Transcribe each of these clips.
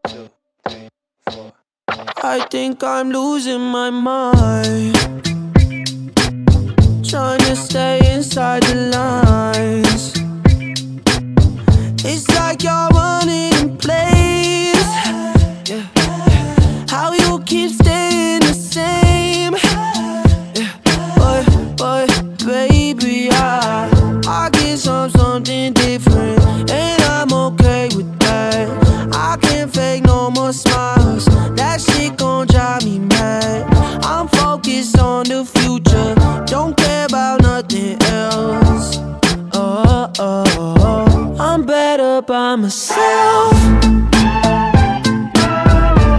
2, 3, 4. I think I'm losing my mind, trying to stay inside the lines. It's like you're running in place. Yeah. How you keep staying the same. Yeah. But baby, I get something different, and I'm okay with that. I can't fake no more smiles. That shit gon' drive me mad. I'm focused on the future, don't care about nothing else. I'm better by myself.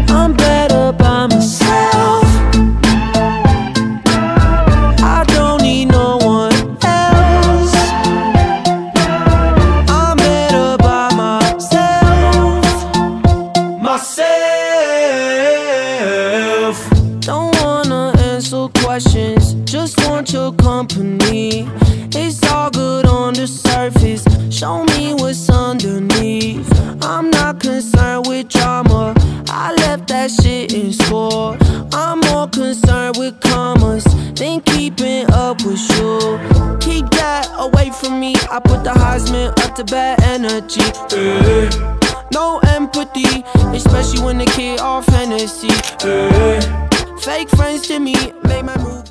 I'm better by myself. I don't need no one else. I'm better by myself. Don't wanna answer questions, just want your company. It's all good on the surface, show me what's underneath. I'm not concerned with drama, I left that shit in school. I'm more concerned with commas than keeping up with you. Keep that away from me, I put the Heisman up to bad energy. No empathy, especially when the kid off Hennessy. Fake friends to me, make my move.